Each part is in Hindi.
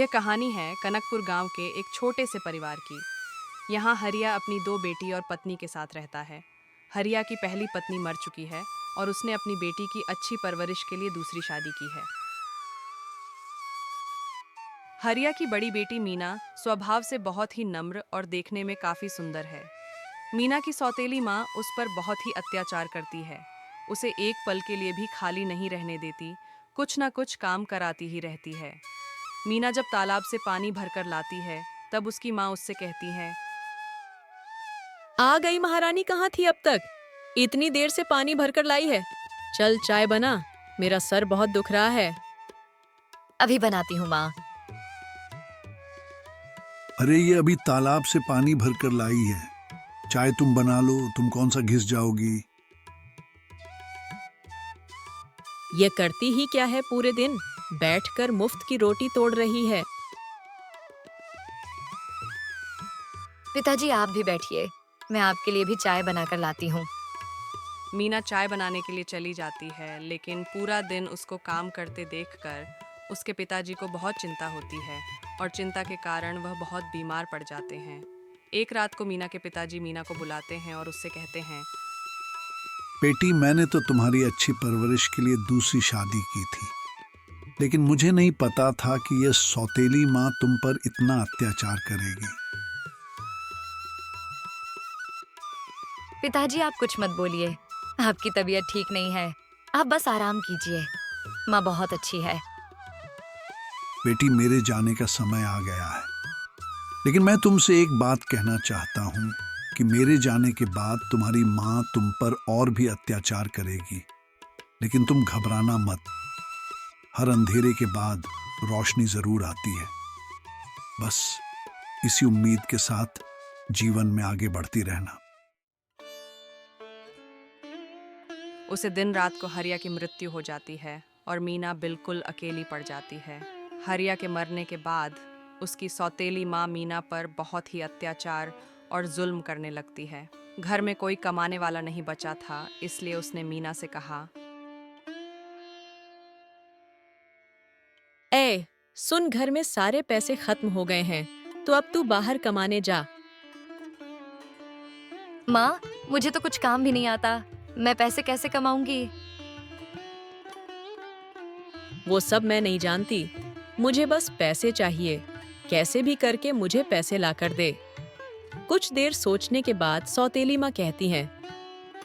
कहानी है कनकपुर गांव के एक छोटे से परिवार की। यहाँ हरिया अपनी दो बेटी और पत्नी के साथ रहता है। हरिया की पहली पत्नी मर चुकी है और उसने अपनी बेटी की अच्छी परवरिश के लिए दूसरी शादी की है। हरिया की बड़ी बेटी मीना स्वभाव से बहुत ही नम्र और देखने में काफी सुंदर है। मीना की सौतेली माँ उस पर बहुत ही अत्याचार करती है। उसे एक पल के लिए भी खाली नहीं रहने देती, कुछ ना कुछ काम कराती ही रहती है। मीना जब तालाब से पानी भरकर लाती है तब उसकी माँ उससे कहती है, आ गई महारानी। कहाँ थी अब तक? इतनी देर से पानी भरकर लाई है। चल चाय बना, मेरा सर बहुत दुख रहा है। अभी बनाती हूँ माँ। अरे ये अभी तालाब से पानी भरकर लाई है। चाय तुम बना लो, तुम कौन सा घिस जाओगी। ये करती ही क्या है पूरे दिन? बैठकर मुफ्त की रोटी तोड़ रही है। पिताजी आप भी बैठिए, मैं आपके लिए भी चाय बनाकर लाती हूँ। मीना चाय बनाने के लिए चली जाती है, लेकिन पूरा दिन उसको काम करते देखकर उसके पिताजी को बहुत चिंता होती है और चिंता के कारण वह बहुत बीमार पड़ जाते हैं। एक रात को मीना के पिताजी मीना को बुलाते हैं और उससे कहते हैं, बेटी, मैंने तो तुम्हारी अच्छी परवरिश के लिए दूसरी शादी की थी, लेकिन मुझे नहीं पता था कि यह सौतेली माँ तुम पर इतना अत्याचार करेगी। पिताजी आप कुछ मत बोलिए, आपकी तबीयत ठीक नहीं है, आप बस आराम कीजिए। माँ बहुत अच्छी है। बेटी, मेरे जाने का समय आ गया है, लेकिन मैं तुमसे एक बात कहना चाहता हूँ कि मेरे जाने के बाद तुम्हारी माँ तुम पर और भी अत्याचार करेगी, लेकिन तुम घबराना मत। हर अंधेरे के बाद रोशनी जरूर आती है। बस इसी उम्मीद के साथ जीवन में आगे बढ़ती रहना। उसे दिन रात को हरिया की मृत्यु हो जाती है और मीना बिल्कुल अकेली पड़ जाती है। हरिया के मरने के बाद उसकी सौतेली माँ मीना पर बहुत ही अत्याचार और जुल्म करने लगती है। घर में कोई कमाने वाला नहीं बचा था, इसलिए उसने मीना से कहा, ए, सुन, घर में सारे पैसे खत्म हो गए हैं, तो अब तू बाहर कमाने जा। माँ मुझे तो कुछ काम भी नहीं आता, मैं पैसे कैसे कमाऊंगी? वो सब मैं नहीं जानती, मुझे बस पैसे चाहिए। कैसे भी करके मुझे पैसे लाकर दे। कुछ देर सोचने के बाद सौतेली माँ कहती हैं,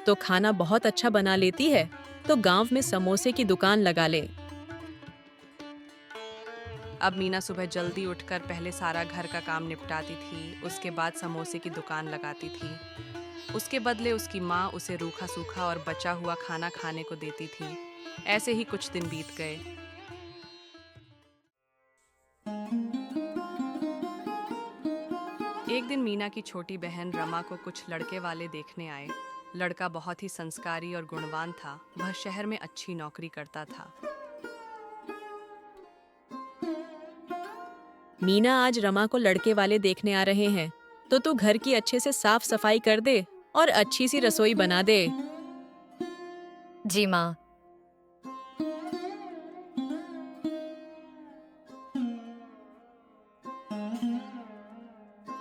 तो खाना बहुत अच्छा बना लेती है, तो गांव में समोसे की दुकान लगा ले। अब मीना सुबह जल्दी उठकर पहले सारा घर का काम निपटाती थी, उसके बाद समोसे की दुकान लगाती थी। उसके बदले उसकी माँ उसे रूखा सूखा और बचा हुआ खाना खाने को देती थी। ऐसे ही कुछ दिन बीत गए। एक दिन मीना की छोटी बहन रमा को कुछ लड़के वाले देखने आए। लड़का बहुत ही संस्कारी और गुणवान था। वह शहर में अच्छी नौकरी करता था। मीना, आज रमा को लड़के वाले देखने आ रहे हैं, तो तू घर की अच्छे से साफ सफाई कर दे और अच्छी सी रसोई बना दे। जी माँ।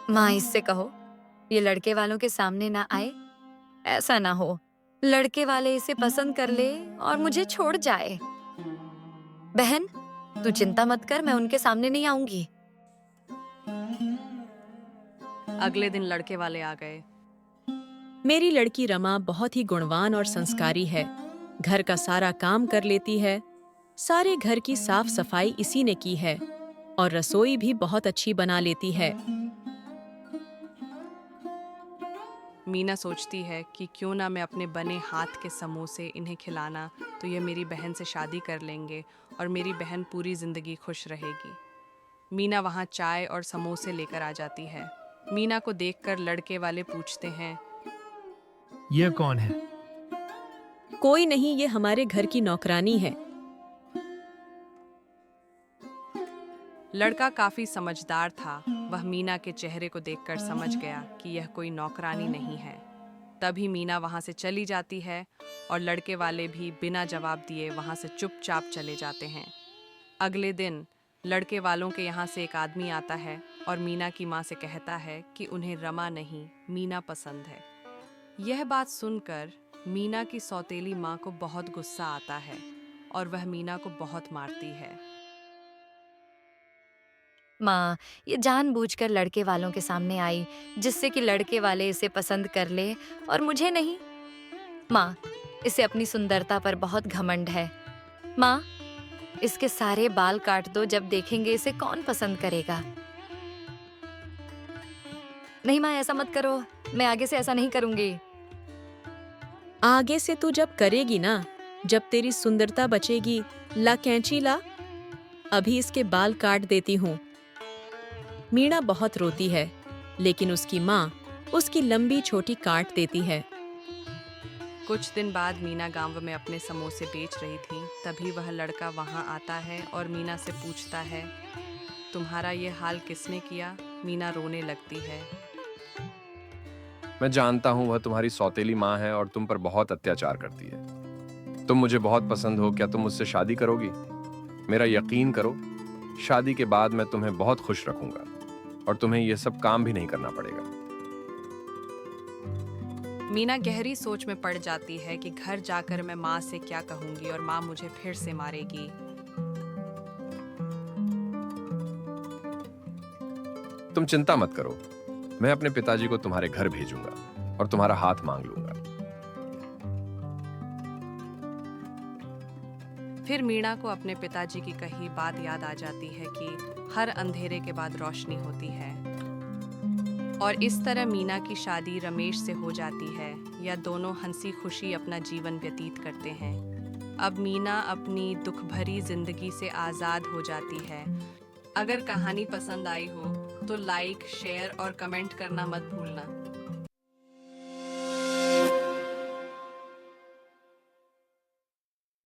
माँ इससे कहो ये लड़के वालों के सामने ना आए। ऐसा ना हो लड़के वाले इसे पसंद कर ले और मुझे छोड़ जाए। बहन तू चिंता मत कर, मैं उनके सामने नहीं आऊंगी। अगले दिन लड़के वाले आ गए। मेरी लड़की रमा बहुत ही गुणवान और संस्कारी है। घर का सारा काम कर लेती है। सारे घर की साफ सफाई इसी ने की है और रसोई भी बहुत अच्छी बना लेती है। मीना सोचती है कि क्यों ना मैं अपने बने हाथ के समोसे इन्हें खिलाना, तो ये मेरी बहन से शादी कर लेंगे और मेरी बहन पूरी जिंदगी खुश रहेगी। मीना वहाँ चाय और समोसे लेकर आ जाती है। मीना को देखकर लड़के वाले पूछते हैं, यह कौन है? कोई नहीं, ये हमारे घर की नौकरानी है। लड़का काफी समझदार था। वह मीना के चेहरे को देखकर समझ गया कि यह कोई नौकरानी नहीं है। तभी मीना वहां से चली जाती है और लड़के वाले भी बिना जवाब दिए वहां से चुपचाप चले जाते हैं। अगले दिन लड़के वालों के यहाँ से एक आदमी आता है और मीना की माँ से कहता है कि उन्हें रमा नहीं, मीना पसंद है। यह बात सुनकर मीना की सौतेली माँ को बहुत गुस्सा आता है और वह मीना को बहुत मारती है। माँ, ये जानबूझकर लड़के वालों के सामने आई जिससे कि लड़के वाले इसे पसंद कर ले और मुझे नहीं। माँ, इसे अपनी सुंदरता पर बहुत घमंड है। माँ, इसके सारे बाल काट दो, जब देखेंगे इसे कौन पसंद करेगा। नहीं माँ, ऐसा मत करो, मैं आगे से ऐसा नहीं करूंगी। आगे से तू जब करेगी ना, जब तेरी सुंदरता बचेगी, ला कैंची ला, अभी इसके बाल काट देती हूँ। मीना बहुत रोती है, लेकिन उसकी माँ उसकी लंबी छोटी काट देती है। कुछ दिन बाद मीना गांव में अपने समोसे बेच रही थी। तभी वह लड़का वहां आता है और मीना से पूछता है, तुम्हारा ये हाल किसने किया? मीना रोने लगती है। मैं जानता हूँ वह तुम्हारी सौतेली माँ है और तुम पर बहुत अत्याचार करती है। तुम मुझे बहुत पसंद हो, क्या तुम मुझसे शादी करोगी? मेरा यकीन करो, शादी के बाद मैं तुम्हें बहुत खुश रखूंगा और तुम्हें यह सब काम भी नहीं करना पड़ेगा। मीना गहरी सोच में पड़ जाती है कि घर जाकर मैं माँ से क्या कहूंगी और माँ मुझे फिर से मारेगी। तुम चिंता मत करो, मैं अपने पिताजी को तुम्हारे घर भेजूंगा और तुम्हारा हाथ मांग लूंगा। फिर मीना को अपने पिताजी की कही बात याद आ जाती है कि हर अंधेरे के बाद रोशनी होती है। और इस तरह मीना की शादी रमेश से हो जाती है। या दोनों हंसी खुशी अपना जीवन व्यतीत करते हैं। अब मीना अपनी दुख भरी जिंदगी से आज़ाद हो जाती है। अगर कहानी पसंद आई हो तो लाइक, शेयर और कमेंट करना मत भूलना।